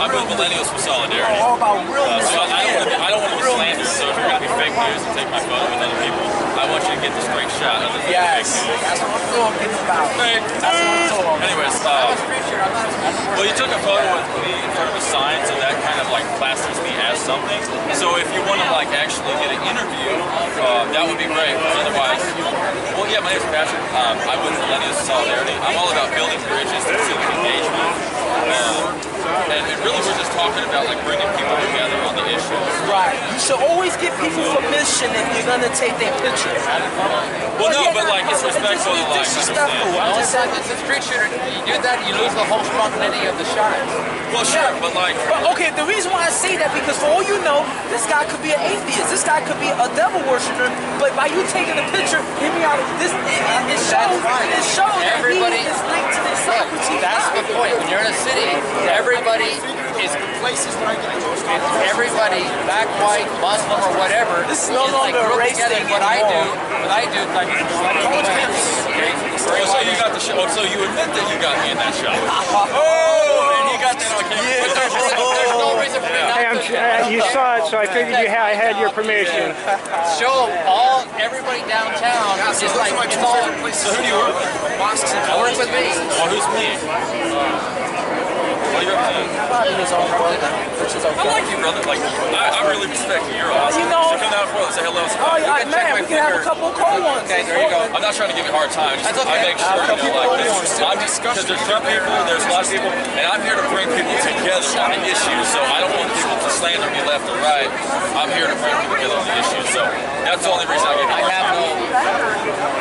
I'm with Millennials for Solidarity. All about realness. So I don't want to be slandered. So if you're going to be fake news and take my photo with other people, I want you to get the straight shot of the fake news. That's what I'm talking about. Fake news. Anyways, well, you took a photo with me in front of a sign, so that kind of like plasters me as something. So if you want to like actually get an interview, that would be great. Otherwise, well, yeah, my name is Patrick. I'm with Millennials for Solidarity. I'm all about building bridges through civic engagement. And really, we're just talking about like bringing people together on the issues. Right. You should always give people permission if you're gonna take their picture. Well, no, but like it's respectful to like disrespectful. understand. I'm just saying, It's a street shooter. You do that, you lose the whole spontaneity of the shot. Well, sure, but like. But okay, the reason why I say that because for all you know, this guy could be an atheist. This guy could be a devil worshiper. But by you taking a picture, hear me out. It shows that Everybody he is linked to this Socrates. That's the point. When you're in a city, everybody is everybody, black, white, Muslim, or whatever. This is no like longer a grouped race together. thing What I anymore. do, like, okay. So you got the shot. Oh, so you admit that you got me in that shot. Oh, and he got that on camera. But there's no reason for me not Hey, you saw it, so I figured I had your permission. show everybody downtown. It's just like it's all. So who do you work with? I work with me. Oh, who's me? What do you represent? I like you, brother. Like, I really respect you. You're awesome. You know, so come down for us, say hello. Oh, yeah, man, we can have a couple of cold ones. Okay, there you go. I'm not trying to give you a hard time. That's okay. I make sure you know, like this. Because there's Trump people, there's lots of people, and I'm here to bring people together on the issues. So I don't want people to slander me left or right. I'm here to bring people together on the issues. So that's the only reason I give you a hard time.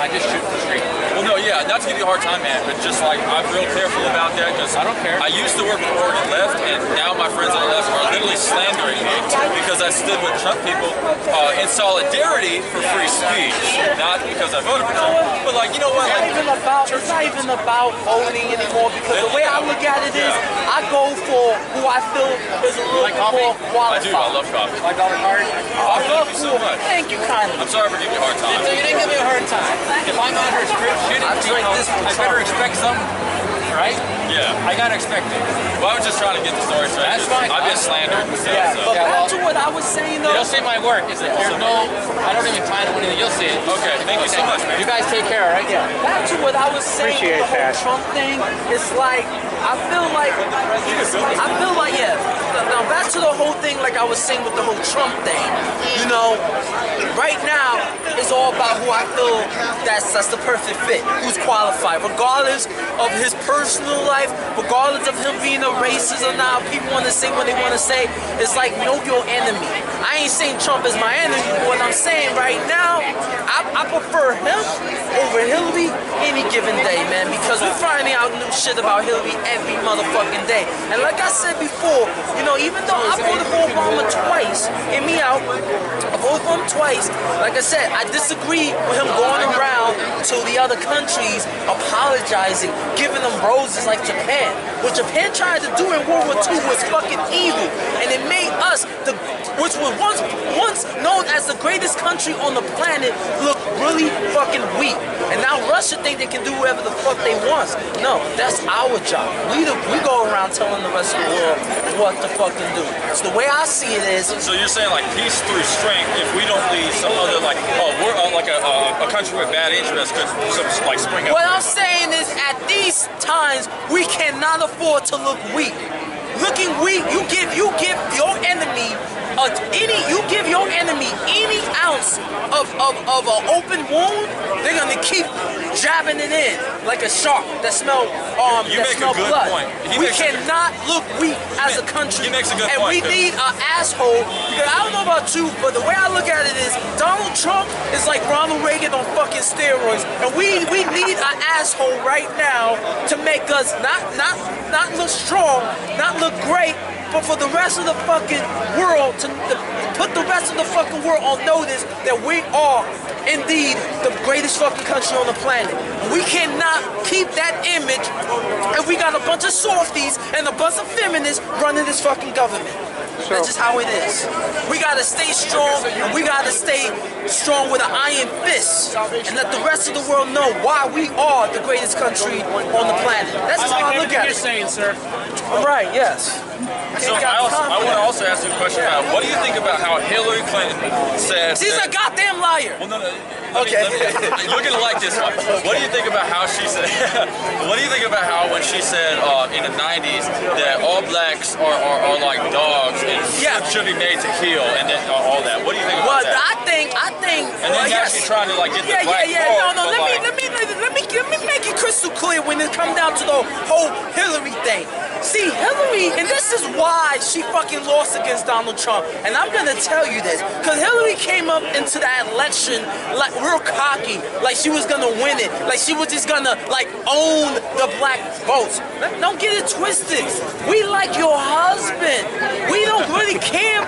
I just shoot the street. Well, no, yeah, not to give you a hard time, man, but just like I'm real careful about that because I don't care. I used to work for Oregon Left, and now my friends on the left are literally slandering me because I stood with Trump people in solidarity for free speech, not because I voted for Trump. But like, you know what? Like, It's not even about voting anymore because the way I look at it is I go for who I feel is a little more I do. qualified. I love coffee. $5 card. Oh, thank you so much. Thank you kindly. I'm sorry for giving you a hard time. So you didn't give me a hard time. If I'm under a street shooting, I better expect something, right? Yeah. I gotta expect it. Well, I was just trying to get the story straight. That's fine. I've been slandered. So, Yeah, but Yeah, back well, to what I was saying though. You'll see my work. It's like there's no. I don't even plan to anything. You'll see it. Okay, thank you so much, man. You guys take care, all right? Yeah, back to what I was saying Appreciate with the whole that. Trump thing. It's like I feel like yeah. Now back to the whole thing, like I was saying with the whole Trump thing. You know, right now it's all about who I feel that's the perfect fit, who's qualified, regardless of his personal life, regardless of him being a racist or not. People want to say what they want to say. It's like know your enemy. I ain't saying Trump is my enemy, but what I'm saying right now, I prefer him over Hillary any given day, man, because we're finding out new shit about Hillary every motherfucking day. And like I said before, you know, even though I voted for Obama twice, hear me out, I voted for him twice, like I said, I disagree with him going around to the other countries apologizing, giving them roses like Japan. What Japan tried to do in World War II was fucking evil, and it made us, which was once known as the greatest country on the planet, look really fucking weak. And now Russia think they can do whatever the fuck they want. No, that's our job. We go around telling the rest of the world what to fucking do. So the way I see it is. So you're saying like peace through strength. If we don't leave some other like we're like a country with bad interests could like spring up. What I'm saying is at these times we cannot afford to look weak. Looking weak, you give your enemy any ounce of an open wound, they're gonna keep jabbing it in like a shark that smell blood. Point. We cannot look weak as a country. He makes a good and point. we need an asshole, because I don't know about you, but the way I look at it is Donald Trump is like Ronald Reagan on fucking steroids, and we need an asshole right now to make us not look strong, not look great, but for the rest of the fucking world to put the rest of the fucking world on notice that we are indeed the greatest fucking country on the planet. We cannot keep that image if we got a bunch of softies and a bunch of feminists running this fucking government. That's just how it is. We gotta stay strong, and we gotta stay strong with an iron fist, and let the rest of the world know why we are the greatest country on the planet. That's just how I look at it. Saying, sir. All right, yes. So I want to also ask you a question about what do you think about how Hillary Clinton said... She's a goddamn liar. Well, no. Okay. You're gonna like this one. What do you think about how she said? What do you think about how when she said in the '90s that all blacks are like dogs and should be made to kill and then all that? What do you think about that? I think. And then now she's trying to like get the black vote. No. Let me make it crystal clear when it comes down to the whole Hillary thing. See, Hillary, and this is why she fucking lost against Donald Trump. And I'm gonna tell you this, because Hillary came up into that election like real cocky, like she was gonna win it, like she was just gonna like own the black votes. Don't get it twisted. We like your husband. We don't really care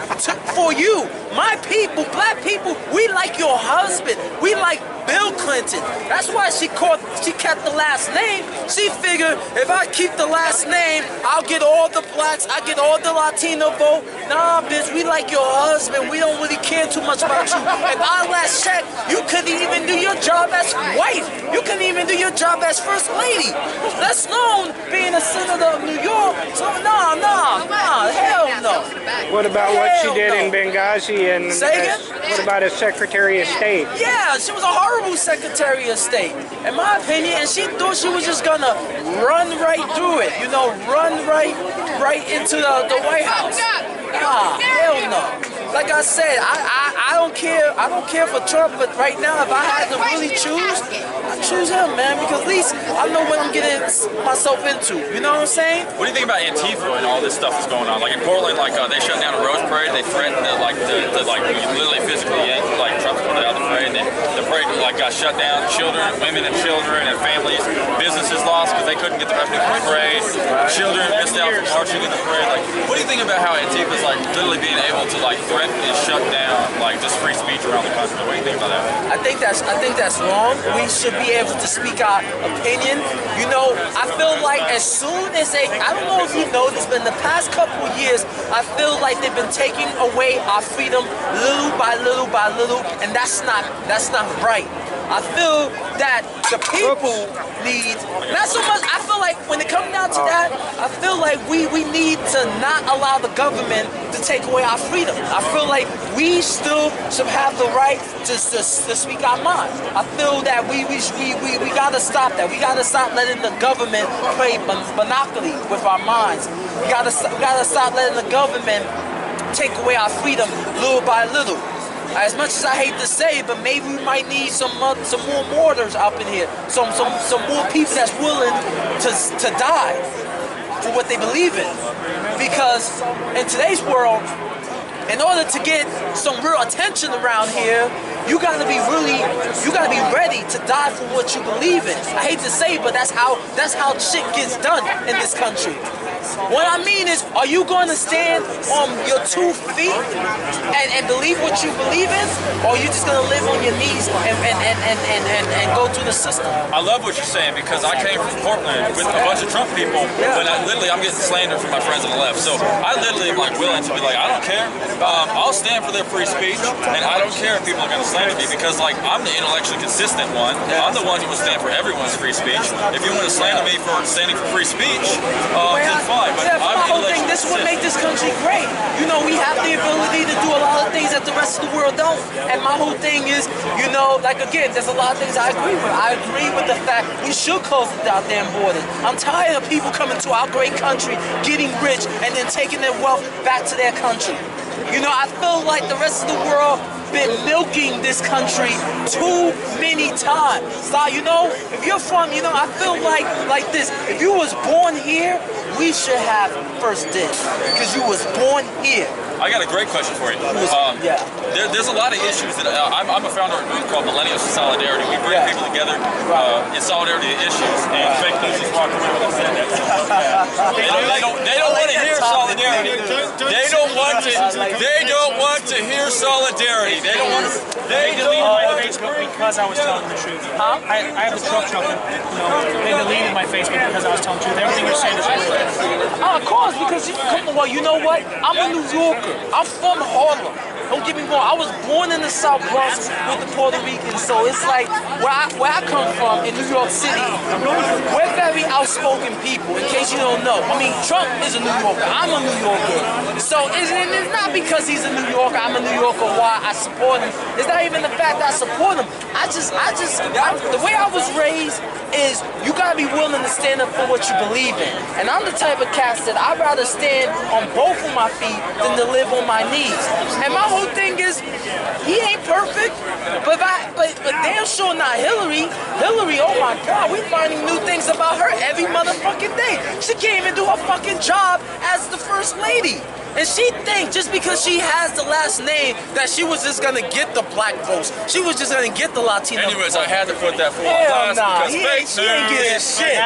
for you. My people, black people, we like your husband. We like Bill Clinton. That's why she kept the last name. She figured if I keep the last name, I'll get all the blacks, I get all the Latino vote. Nah, bitch, we like your husband. We don't really care too much about you. If I last check, you couldn't even do your job as wife. You couldn't even do your job as first lady. That's known being a senator of New York. So nah, hell no. What about what she did in Benghazi and what about as Secretary of State? Yeah, she was a horrible Secretary of State, in my opinion, and she thought she was just gonna run right through it, you know, run right into the White House. Nah, hell no. Like I said, I don't care for Trump, but right now, if I had to really choose, I choose him, man, because at least I know what I'm getting myself into. You know what I'm saying? What do you think about Antifa and all this stuff that's going on? Like in Portland, like they shut down a Rose Parade. They threatened to literally physically yank like Trump's put out the parade. And the parade like got shut down. Children, women, and children and families, businesses lost because they couldn't get the revenue for the parade. Children missed out from marching in the parade. Like, what do you think about how Antifa's like literally being able to like threaten and shut down like just free speech around the country? What do you think about that? I think that's wrong. We should be able to speak our opinion. You know, I feel like as soon as I don't know if you know this, but in the past couple of years, I feel like they've been taking away our freedom little by little by little, and that's not right. I feel that the people need, not so much, I feel like when it comes down to that, I feel like we need to not allow the government to take away our freedom. I feel like we still should have the right to speak our mind. I feel that we gotta stop that. We gotta stop letting the government play monopoly with our minds. We gotta stop letting the government take away our freedom little by little. As much as I hate to say it, but maybe we might need some more martyrs up in here. Some more people that's willing to die for what they believe in. Because in today's world, in order to get some real attention around here, you gotta be ready to die for what you believe in. I hate to say it, but that's how shit gets done in this country. What I mean is, are you going to stand on your 2 feet and believe what you believe in, or are you just going to live on your knees and go through the system? I love what you're saying because I came from Portland with a bunch of Trump people, when I'm getting slandered from my friends on the left. So I literally am like willing to be like, I don't care. I'll stand for their free speech, and I don't care if people are going to slander me because like I'm the intellectually consistent one. I'm the one who will stand for everyone's free speech. If you want to slander me for standing for free speech, then fine. But my whole thing, this would make this country great. You know, we have the ability to do a lot of things that the rest of the world don't. And my whole thing is, you know, like again, there's a lot of things I agree with. I agree with the fact we should close the goddamn borders. I'm tired of people coming to our great country, getting rich, and then taking their wealth back to their country. You know, I feel like the rest of the world been milking this country too many times. So, you know, if you're from, you know, I feel like this. If you was born here, we should have first dibs because you was born here. I got a great question for you. There's a lot of issues that I'm a founder of a group called Millennials in Solidarity. We bring people together in solidarity to issues. And fake news just walked away when I said that. They don't want to hear solidarity. They don't want to hear solidarity. They don't want to. They deleted my Facebook because I was telling the truth. I have the Trump trumpet. You know, they deleted my Facebook because I was telling the truth. Everything you're saying is true. Of course, because well, you know what? I'm a New Yorker. Rican. I'm from Harlem. Don't get me wrong. I was born in the South Bronx with the Puerto Ricans, so it's like where I come from in New York City. We're very outspoken people. In case you don't know, I mean Trump is a New Yorker. I'm a New Yorker. So it's not because he's a New Yorker. I'm a New Yorker. Why I support him? It's not even the fact that I support him. The way I was raised is you gotta be willing to stand up for what you believe in. And I'm the type of cat that I'd rather stand on both of my feet than to live on my knees. And my whole thing is, he ain't perfect, but damn sure not Hillary. Hillary, oh my God, we finding new things about her every motherfucking day. She can't even do her fucking job as the first lady. And she thinks just because she has the last name that she was just gonna get the black votes. She was just gonna get the Latino votes. Anyways, I had to put that for Hell class nah, because she ain't getting shit.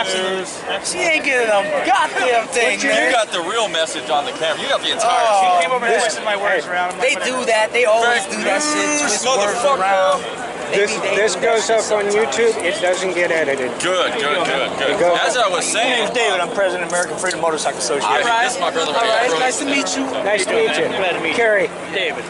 She ain't getting a goddamn thing, you man. got the real message on the camera. You got the entire She came over and twisted my words around. They do that. They always do that shit. Twist words around. This goes up on YouTube. It doesn't get edited. Good. As I was saying, My name is David. I'm president of American Freedom Motorcycle Association. All right. This is my brother All right right. here. Nice to meet you. Nice to meet you. Glad to meet you. Carrie. David.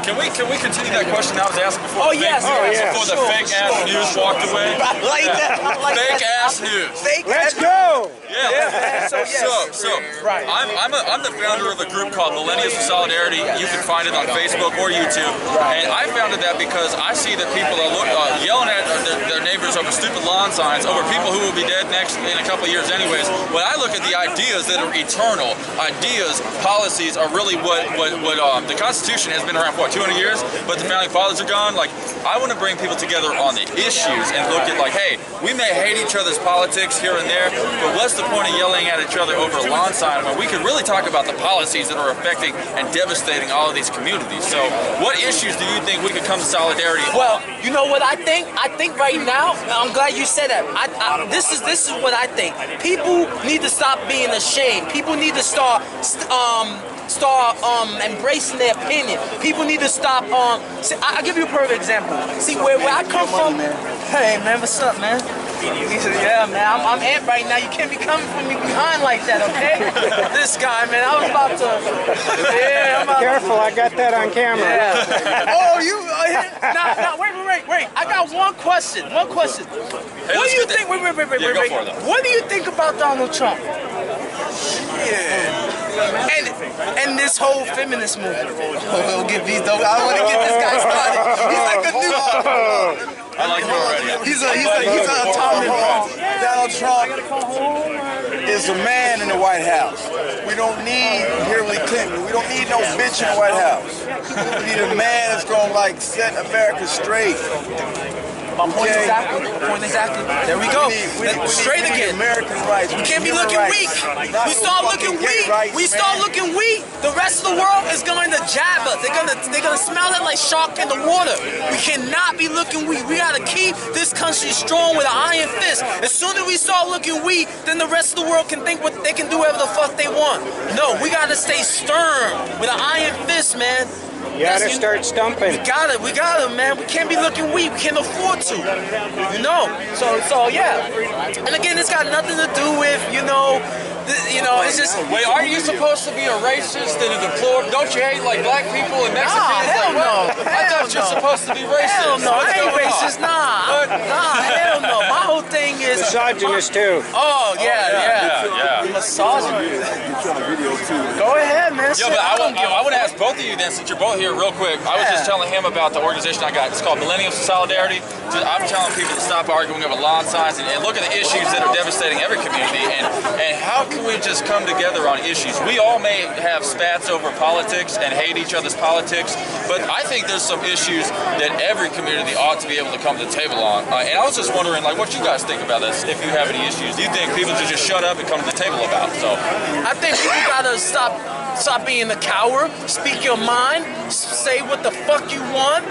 Can we continue that question I was asking before? Oh, yes. Before the fake ass news walked away. I like that. I like Fake that. ass news. Let's go. Yeah. So, yes. So Right. I'm the founder of a group called Millennials for Solidarity. You can find it on Facebook or YouTube. And I founded that because I see that people are yelling at their neighbors over stupid lawn signs, over people who will be dead in a couple of years anyways. When I look at the ideas that are eternal, ideas, policies are really what the Constitution has been around for 200 years, but the founding fathers are gone. Like, I want to bring people together on the issues and look at like, hey, we may hate each other's politics here and there, but what's the point of yelling at each other over a lawn sign when we could really talk about the policies that are affecting and devastating all of these communities? So what issues do you think we could come to solidarity on? Well, you know what I think? I think right now, I'm glad you said that. This is what I think. People need to stop being ashamed. People need to start embracing their opinion. People need to stop. I'll give you a perfect example. See where I come from. Hey man, what's up, man? He said, yeah, man, I'm amped right now. You can't be coming from me behind like that, okay? This guy, man, I was about to. Yeah, I'm about Careful, I got that on camera. Yeah. Oh, you. Now, wait. I got one question. Hey, What do you think? Wait. Yeah, go for it, though. What do you think about Donald Trump? And this whole feminist movement. We'll get these though. I want to get this guy started. He's like a new. I like you already. He's an atomic bomb. Donald Trump is a man in the White House. We don't need Hillary Clinton. We don't need no bitch in the White House. We need a man that's gonna like set America straight. My point exactly. There we go. Straight again. American rights. We can't be looking weak. We start looking weak. The rest of the world is going to jab us. They're gonna smell it like shark in the water. We cannot be looking weak. We gotta keep this country strong with an iron fist. As soon as we start looking weak, then the rest of the world can think what they can do whatever the fuck they want. No, we gotta stay stern with an iron fist, man. You gotta start stumping. We got it, man. We can't be looking weak. We can't afford to. You know? So yeah. And again, it's got nothing to do with, it's just... Wait, are you supposed to be a racist and a deplorable? Don't you hate like black people and Mexicans? Hell no. I thought you're supposed to be racist. Hell no, I ain't racist. Nah, hell no. My whole thing is... Misogynist too. Oh, yeah. Misogynist. Go ahead, man. Yo, but I want to ask both of you then, since you're both here real quick. I was just telling him about the organization I got. It's called Millennials for Solidarity. I'm telling people to stop arguing over lawn signs and look at the issues that are devastating every community and how can we just come together on issues? We all may have spats over politics and hate each other's politics, but I think there's some issues that every community ought to be able to come to the table on. And I was just wondering, like, what you guys think about this, if you have any issues. Do you think people should just shut up and come to the table about? So I think people gotta stop being a coward, speak your mind, say what the fuck you want,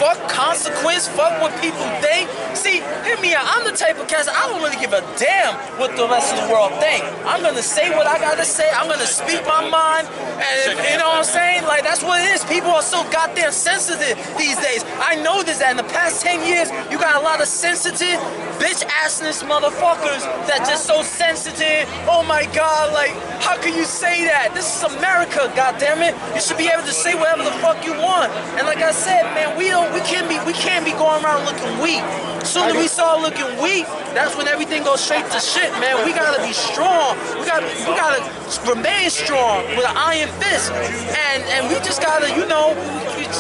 fuck consequence, fuck what people think. See, hear me out, I'm the type of cat, I don't really give a damn what the rest of the world think. I'm gonna say what I gotta say, I'm gonna speak my mind, and you know what I'm saying? Like, that's what it is. People are so goddamn sensitive these days. I know this, that in the past 10 years, you got a lot of sensitive, bitch-assness motherfuckers that just so sensitive. Oh my God, like, how can you say that? This is some America, goddammit. You should be able to say whatever the fuck you want. And like I said, man, we can't be going around looking weak. As soon as we start looking weak, that's when everything goes straight to shit, man. We gotta be strong. We gotta remain strong with an iron fist. And we just gotta, you know,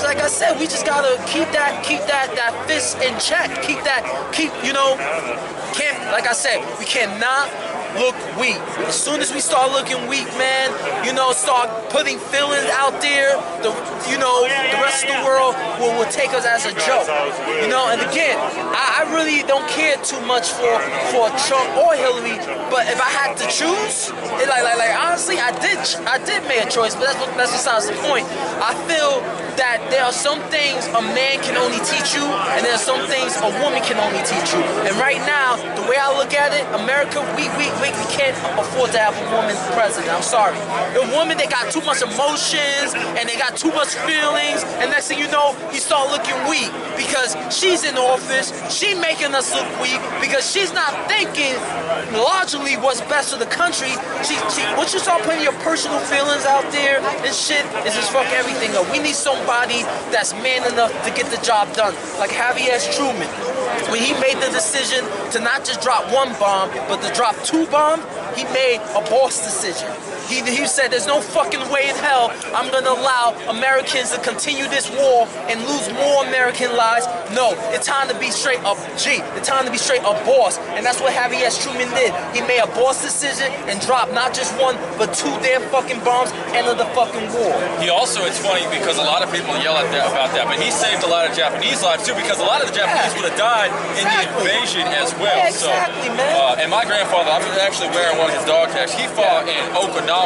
like I said, we just gotta keep that fist in check. Like I said, we cannot look weak. As soon as we start looking weak, man, you know, start putting feelings out there, the rest of the world will take us as a joke. You know, and again, I really don't care too much for Trump or Hillary, but if I had to choose, honestly, I did make a choice, but that's besides the point. I feel that there are some things a man can only teach you, and there are some things a woman can only teach you. And right now, the way I look at it, America, we can't afford to have a woman president. I'm sorry. The woman, they got too much emotions, and they got too much feelings, and next thing you know, you start looking weak because she's in office, she making us look weak because she's not thinking largely what's best for the country. Once you start putting your personal feelings out there and shit, it's just fuck everything up. We need somebody that's man enough to get the job done. Like Harry S. Truman, when he made the decision to not just drop one bomb, but to drop 2 bombs, he made a boss decision. He said, there's no fucking way in hell I'm gonna allow Americans to continue this war and lose more American lives. No, it's time to be straight up G. It's time to be straight up boss. And that's what Harry S. Truman did. He made a boss decision and dropped not just 1, but 2 damn fucking bombs, end of the fucking war. He also, it's funny because a lot of people yell at that about that, but he saved a lot of Japanese lives too, because a lot of the Japanese would have died in the invasion as well. Yeah, exactly, man. And my grandfather, I'm actually wearing one of his dog tags. He fought in Okinawa.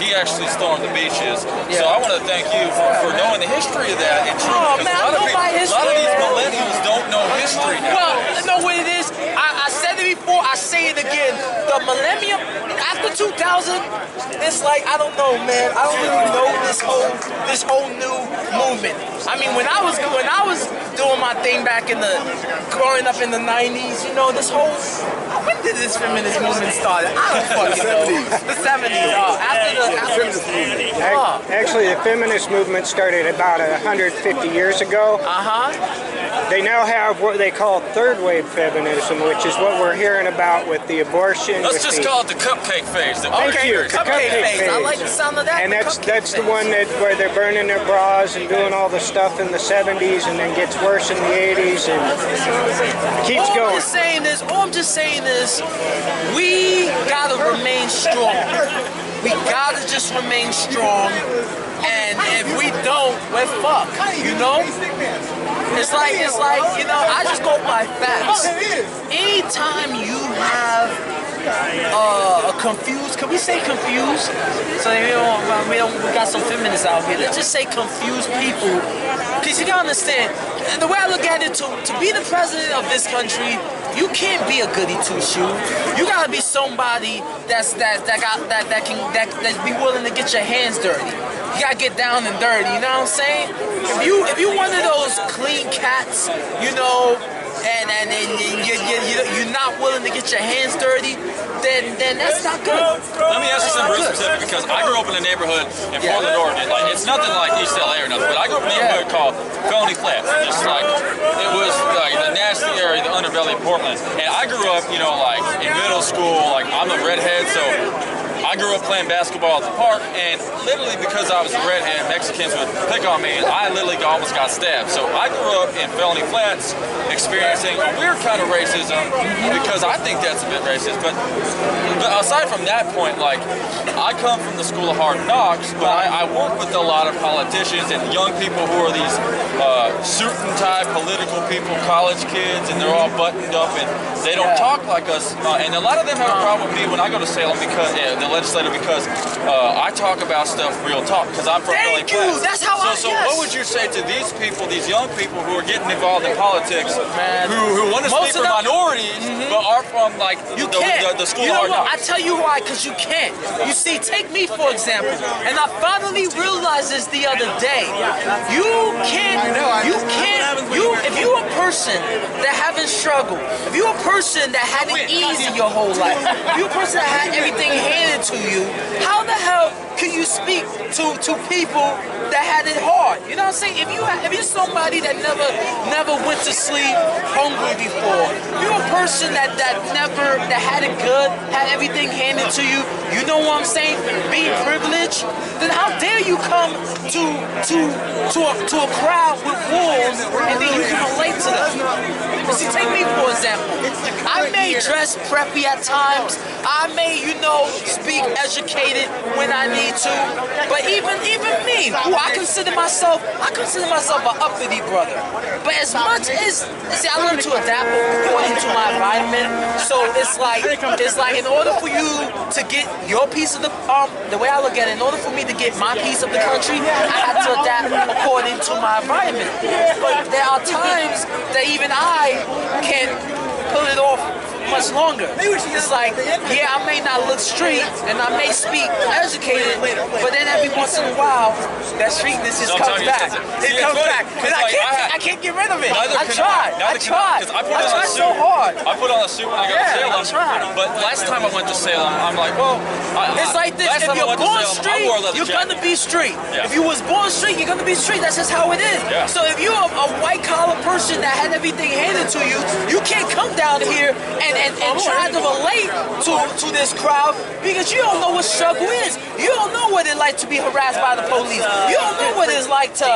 He actually stormed the beaches. Yeah. So I want to thank you for knowing the history of that. And oh man, I know my history. A lot of these millennials don't know history now. Well, I know what it is. I said it before, I say it again. The millennium, after 2000, it's like, I don't know, man. I don't really know this whole new movement. I mean, when I was doing my thing back growing up in the 90s, you know, this whole, when did this feminist movement start? I don't fucking know. The 70s. Actually, the feminist movement started about 150 years ago. They now have what they call third wave feminism, which is what we're hearing about with the abortion. Let's just call it the cupcake phase. Thank you, the cupcake phase. I like the sound of that. And that's the one where they're burning their bras and doing all the stuff in the 70s, and then gets worse in the 80s and keeps going. All I'm just saying is, we gotta remain strong. We gotta just remain strong, and if we don't, we're fucked, you know? It's like, you know, I just go by facts. Anytime you have a confused, can we say confused? So we got some feminists out here. Let's just say confused people. Because you gotta understand, the way I look at it, to be the president of this country, you can't be a goody two-shoe. You gotta be somebody that be willing to get your hands dirty. You gotta get down and dirty. You know what I'm saying? If you one of those clean cats, you know, and you're not willing to get your hands dirty, then that's not good. Let me ask you something real specific, because I grew up in a neighborhood in Portland, Oregon. Like, it's nothing like East LA or nothing, but I grew up in a neighborhood called Felony Flats. Just like, it was like the nasty area, the underbelly of Portland. And I grew up, you know, like in middle school, like I'm a redhead, so I grew up playing basketball at the park, and literally because I was a redhead, Mexicans would pick on me, and I literally almost got stabbed. So I grew up in Felony Flats, experiencing a weird kind of racism, because I think that's a bit racist. But aside from that point, like, I come from the school of hard knocks, but I work with a lot of politicians and young people who are these suit and tie political people, college kids, and they're all buttoned up, and they don't talk like us. And a lot of them have a problem with me when I go to Salem, because the legislature, because I talk about stuff real talk, because I'm from Felony Flats. That's how So what would you say to these people, these young people who are getting involved in politics, who want to speak for minorities, but are from like the school of hard knocks? I tell you why, because you can't. You see, take me for example, and I finally realized this the other day. You can't if you a person that haven't struggled, if you a person that had it easy your whole life, if you a person that had everything handed to you, how the hell can you speak to people that had it hard? You know what I'm saying? If you're somebody that never went to sleep hungry before, if you're a person that had it good, had everything handed to you, you know what I'm saying? Being privileged, then how dare you come to a crowd with wolves and then you can relate to them? See, take me for example. I may dress preppy at times. I may, speak educated when I need to. But even me, who I consider myself an uppity brother. But as much as, see, I learned to adapt according to my environment. So it's like in order for you to get your piece of the way I look at it, in order for me to get my piece of the country, I had to adapt according to my environment. But there are times that even I can't pull it off much longer. It's like, yeah, I may not look street and I may speak educated, but then every once in a while, that streetness just comes back. It comes back. And I can't get rid of it. I tried. I tried so hard. I put on a suit when I go to Salem. I tried. But last time I went to Salem, I'm like, well, it's like this. If you're born street, you're gonna be street. Yeah. If you was born street, you're gonna be street. That's just how it is. Yeah. So if you're a white collar person that had everything handed to you, you can't come down here and try to relate to this crowd because you don't know what struggle is. You don't know what it's like to be harassed by the police. You don't know what it's like to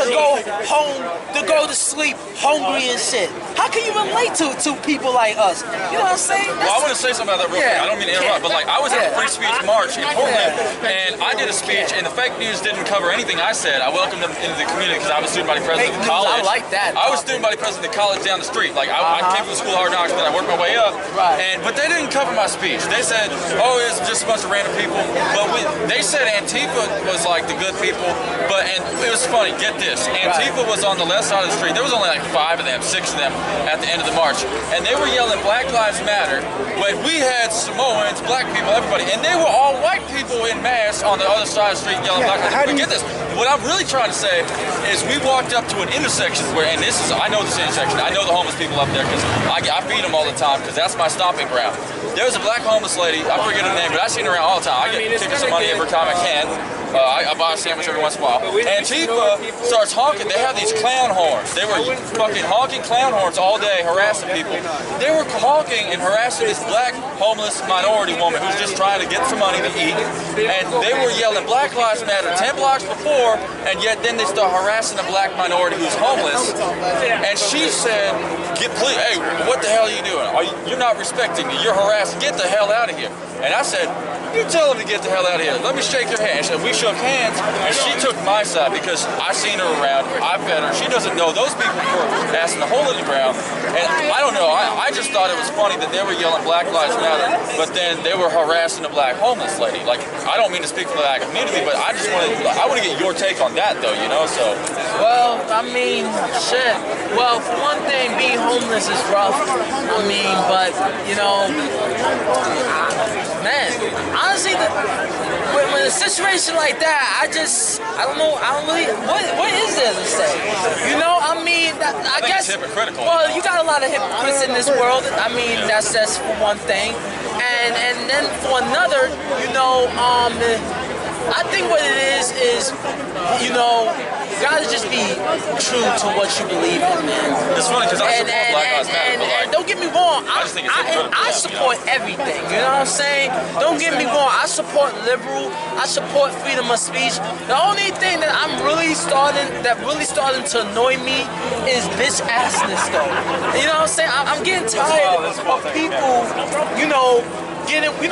go home, to go to sleep hungry and shit. How can you relate to people like us? You know what I'm saying? Well, I want to say something about that real quick. I don't mean to interrupt, but like I was at the Free Speech March in Portland, and I did a speech, and the fake news didn't cover anything I said. I welcomed them into the community because I was student body president of the college. I like that. I was student body president of the college down the street. Like I came from the school of hard knocks, then I worked my way up. Right. But they didn't cover my speech. They said, oh, it's just a bunch of random people. But they said Antifa was like the good people. And it was funny. Get this. Antifa was on the left side of the street. There was only like 5 of them, 6 of them at the end of the march. And they were yelling Black Lives Matter when we had Samoans, black people, everybody. And they were all white people in mass on the other side of the street yelling Black Lives Matter. But get this. What I'm really trying to say is we walked up to an intersection where, and this is, I know this intersection. I know the homeless people up there because I feed them all the time because that's my stomping ground. There was a black homeless lady, I forget her name, but I see her around all the time. I get tickets of money every time I can. I buy a sandwich every once in a while. Antifa starts honking. They have these clown horns. They were fucking honking clown horns all day, harassing people. They were honking and harassing this black homeless minority woman who's just trying to get some money to eat. And they were yelling Black Lives Matter 10 blocks before, and yet then they start harassing a black minority who's homeless. And she said, please, hey, what the hell are you doing? You're not respecting me. You're harassing. Get the hell out of here. And I said, you tell him to get the hell out of here. Let me shake your hand. So we shook hands, and she took my side because I seen her around. I fed her. She doesn't know those people were asking the hole in the ground. And I don't know. I just thought it was funny that they were yelling Black Lives Matter, but then they were harassing a black homeless lady. Like, I don't mean to speak for the black community, but I want to get your take on that, though. So. Well, I mean, shit. Well, for one thing, being homeless is rough. I mean, but man, honestly, when a situation like that, I don't know, what is there to say? I mean, I guess, it's hypocritical. Well, you got a lot of hypocrites in this world. I mean, that's for one thing. And then for another, I think what it is, you gotta just be true to what you believe in, man. It's funny because I support Black Lives Matter, and don't get me wrong, I support everything, you know what I'm saying? Don't get me wrong, I support liberal, I support freedom of speech. The only thing that really starting to annoy me is bitch assness, though. You know what I'm saying? I'm getting tired of people,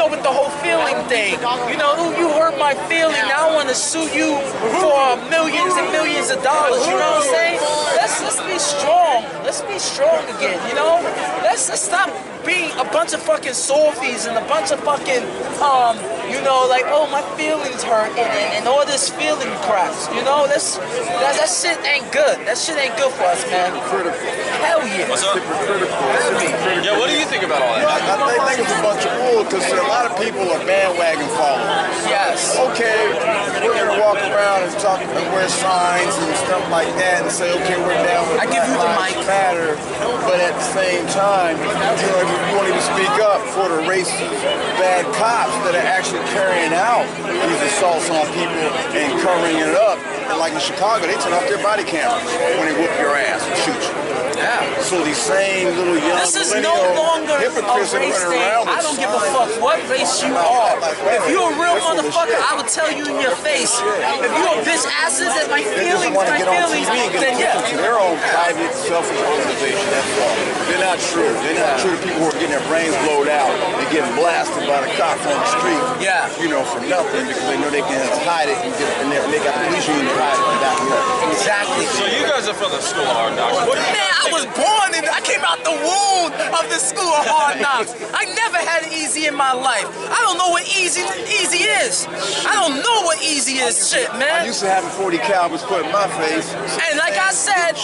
with the whole feeling thing. You hurt my feeling, now I want to sue you for millions and millions of dollars. You know what I'm saying? Let's be strong. Let's be strong again, Let's stop being a bunch of fucking sophies and a bunch of fucking, you know, like, oh, my feelings hurt and all this feeling cracks. You know, that shit ain't good. That shit ain't good for us, man. Hell yeah. What's up? Yeah, what do you think about all that? I think it's a bunch of bull because a lot of people are bandwagon followers. Yes. Okay, we're gonna walk around and talk and wear signs and stuff like that and say, okay, we're down with I give you the Black mic. Lives Matter, but at the same time, you know, you won't even speak up for the racist, bad cops that are actually carrying out these assaults on people and covering it up. And like in Chicago, they turn off their body cameras when they whoop your ass and shoot you. Yeah. So these same little young This is no millennial longer a hypocrites that race run thing. around with I don't give a signs. fuck what race you are. If you're a real motherfucker, I would tell you in your face. If you're a bitch asses at my They just feelings, want to get on TV and get then yeah. attention to their own private, selfish organization. That's all. They're not true. They're not true to people who are getting their brains blowed out and getting blasted by the cops on the street. Yeah. You know, for nothing because they know they can hide it and they got the police union to hide it and back them up. Exactly. So you guys are from the School of Hard Knocks. What do you Man, I was born in, I came out the womb of the School of Hard Knocks. I never had it easy in my life. I don't know what easy is. I don't know what easy is, shit, I man. used to have 40 calibers put in my face. And like I said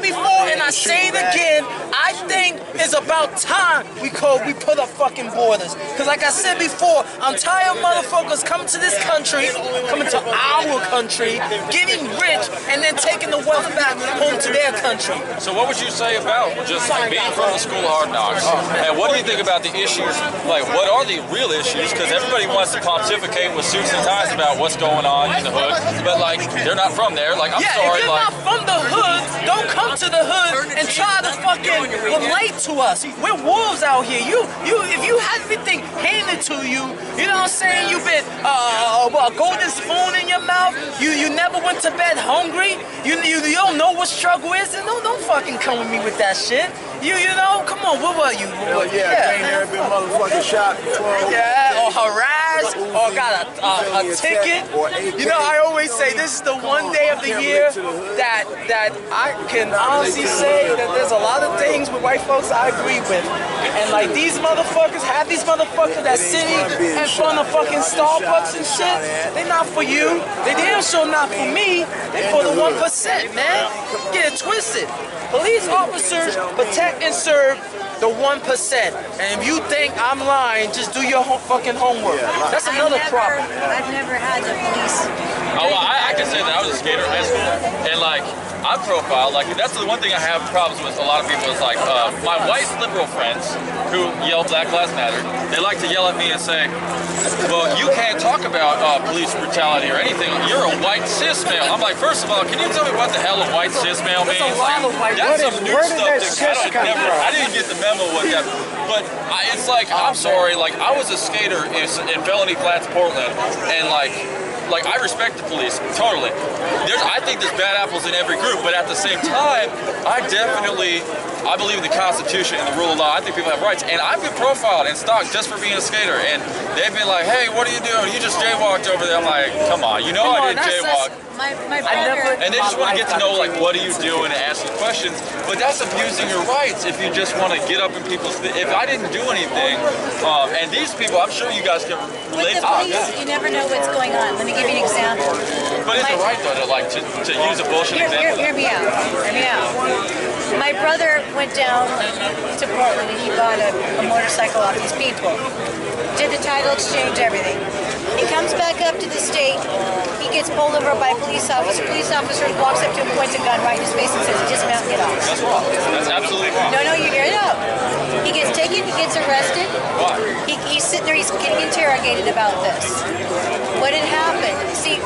before, and I say it again, I think it's about time we put up fucking borders. Cause like I said before, I'm tired of motherfuckers coming to this country, coming to our country, getting rich, and then taking the wealth back home to their country. So what would you say about just being from the School of Hard Knocks? And what do you think about the issues? Like, what are the real issues? Because everybody wants to pontificate with suits and ties about what's going on in the hood, but like, they're not from there. Like, I'm Yeah, sorry, if you're like. not from the hood, don't come to the hood and try to fucking relate to us. We're wolves out here. If you had everything handed to you, you know what I'm saying? You've been a golden spoon in your mouth. You never went to bed hungry. You don't know what struggle is. And don't fucking come with me with that shit. You know, come on, what were you? Ain't never been motherfucking shot before. Yeah, or harassed, or got a ticket. You know, I always say this is the one day of the year that I can honestly say that there's a lot of things with white folks I agree with. And like these motherfuckers, have these motherfuckers that sitting in front of fucking Starbucks and shit, they not for you. They damn sure not for me. They for the 1%, man. Get it twisted. Police officers protect and serve the 1%. And if you think I'm lying, just do your fucking homework. That's another problem. I've never had the police. Oh, well, I can say that I was a skater in high school, and like I profile, like that's the one thing I have problems with a lot of people is like my white liberal friends who yell Black Lives Matter, they like to yell at me and say, well, you can't talk about police brutality or anything. You're a white cis male. I'm like, first of all, can you tell me what the hell a white cis male means? There's a lot of white That's some new where did that stuff cis come from? I didn't get the memo with that. But it's like, I'm sorry, like I was a skater in Felony Flats, Portland, and like I respect the police, totally. I think there's bad apples in every group, but at the same time, I believe in the Constitution and the rule of law. I think people have rights, and I've been profiled and stalked just for being a skater, and they've been like, hey, what are you doing? You just jaywalked over there. I'm like, come on, you know I didn't jaywalk. My brother. And they just want to get to know, like, what are you doing and ask you questions. But that's abusing your rights if you just want to get up in people's... If I didn't do anything, and these people, I'm sure you guys can relate With the police, you never know what's going on. Let me give you an example. But it's right, though, to use a bullshit example. Hear me out. Hear me out. My brother went down to Portland and he bought a motorcycle off these people. Did the title exchange, everything. He comes back up to the state. He gets pulled over by a police officer. Police officer walks up to him, points a gun right in his face and says, dismount and get off. That's wrong. That's absolutely wrong. No, you hear it out. He gets taken, he gets arrested. Why? He's sitting there, he's getting interrogated about this. What had happened? See,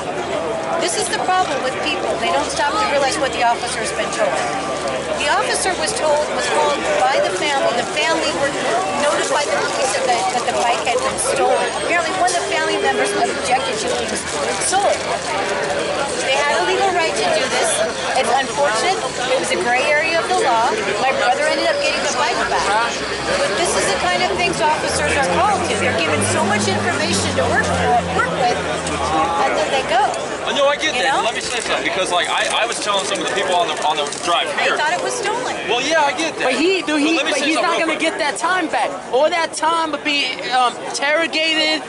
this is the problem with people. They don't stop to realize what the officer has been told. The officer was called by the family. The family were notified the police that the bike had been stolen. Apparently one of the family members objected to being stolen. They had a legal right to do this. It's unfortunate. It was a gray area of the law. My brother ended up getting the bike back. But this is the kind of things officers are called to. They're given so much information to work with, and then they go. No, I get You that. know? Let me say something, because like I was telling some of the people on the drive They here. thought it was stolen. Well, yeah, I get that. But he's not gonna quick. get that time back. All that time of being interrogated,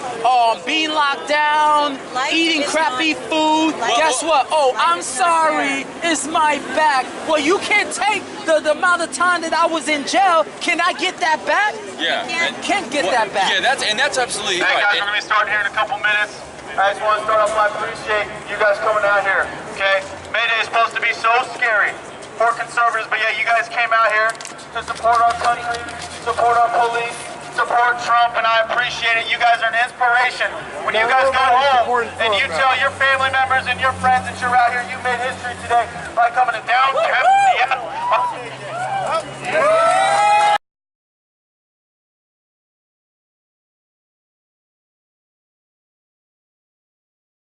being locked down, Life eating is crappy not- food. Life- Guess what? Oh, Life I'm is not sorry. It's my back. Well, you can't take the amount of time that I was in jail. Can I get that back? Yeah. Can't get that back. Yeah, that's absolutely Hey right. guys, we're gonna be starting here in a couple minutes. I just want to start off by appreciate you guys coming out here. Okay, MayDay is supposed to be so scary for conservatives, but yeah, you guys came out here to support our country, support our police, support Trump, and I appreciate it. You guys are an inspiration. When you guys go home and you tell your family members and your friends that you're out here, you made history today by coming to downtown